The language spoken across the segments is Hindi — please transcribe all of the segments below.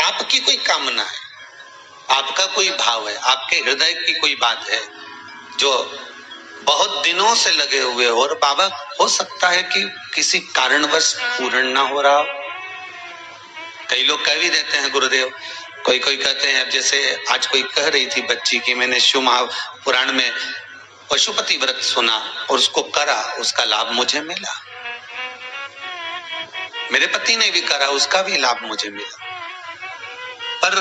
आपकी कोई कामना है, आपका कोई भाव है, आपके हृदय की कोई बात है जो बहुत दिनों से लगे हुए हो, और बाबा हो सकता है कि किसी कारणवश पूर्ण ना हो रहा हो। कई लोग कह भी देते हैं गुरुदेव, कोई कोई कहते हैं, जैसे आज कोई कह रही थी बच्ची की मैंने शिव महापुराण में पशुपति व्रत सुना और उसको करा, उसका लाभ मुझे मिला, मेरे पति ने भी करा, उसका भी लाभ मुझे मिला। पर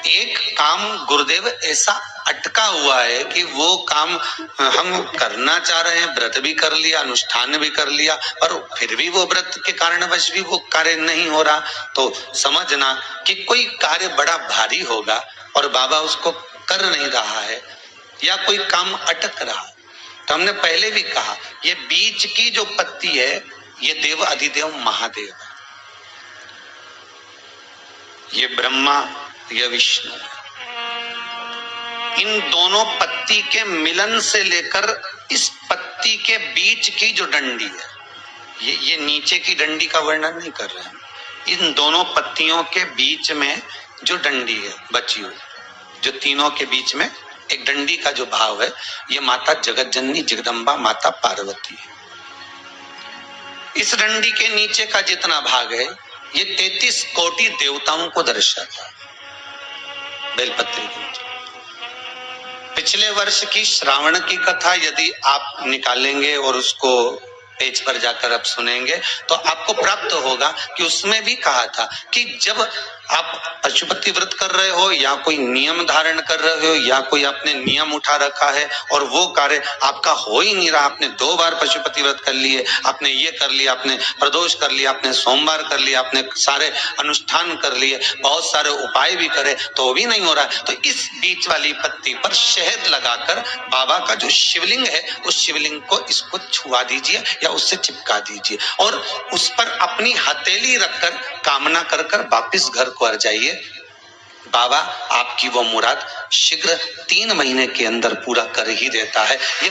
एक काम गुरुदेव ऐसा अटका हुआ है कि वो काम हम करना चाह रहे हैं, व्रत भी कर लिया, अनुष्ठान भी कर लिया, पर फिर भी वो व्रत के कारणवश भी वो कार्य नहीं हो रहा। तो समझना कि कोई कार्य बड़ा भारी होगा और बाबा उसको कर नहीं रहा है, या कोई काम अटक रहा। तो हमने पहले भी कहा, ये बीच की जो पत्ती है ये देव अधिदेव महादेव है, ये ब्रह्मा, ये विष्णु। इन दोनों पत्ती के मिलन से लेकर इस पत्ती के बीच की जो डंडी है, ये नीचे की डंडी का वर्णन नहीं कर रहे हैं, इन दोनों पत्तियों के बीच में जो डंडी है बची हुई, जो तीनों के बीच में एक डंडी का जो भाव है, ये माता जगत जननी जगदम्बा माता पार्वती है। इस डंडी के नीचे का जितना भाग है ये 33 कोटि देवताओं को दर्शाता है। बेलपत्री के नीचे पिछले वर्ष की श्रावण की कथा यदि आप निकालेंगे और उसको पेज पर जाकर आप सुनेंगे तो आपको प्राप्त होगा कि उसमें भी कहा था कि जब आप पशुपति व्रत कर रहे हो या कोई नियम धारण कर रहे हो या कोई आपने नियम उठा रखा है और वो कार्य आपका हो ही नहीं रहा, आपने 2 बार पशुपति व्रत कर लिए, आपने ये कर लिया, आपने प्रदोष कर लिया, आपने सोमवार कर लिया, आपने सारे अनुष्ठान कर लिए, बहुत सारे उपाय भी करे तो भी नहीं हो रहा है, तो इस बीच वाली पत्ती पर शहद लगाकर बाबा का जो शिवलिंग है उस शिवलिंग को इसको छुआ दीजिए या उससे चिपका दीजिए और उस पर अपनी हथेली रखकर कामना कर कर वापिस घर को आ जाइए। बाबा आपकी वो मुराद शीघ्र 3 महीने के अंदर पूरा कर ही देता है। ये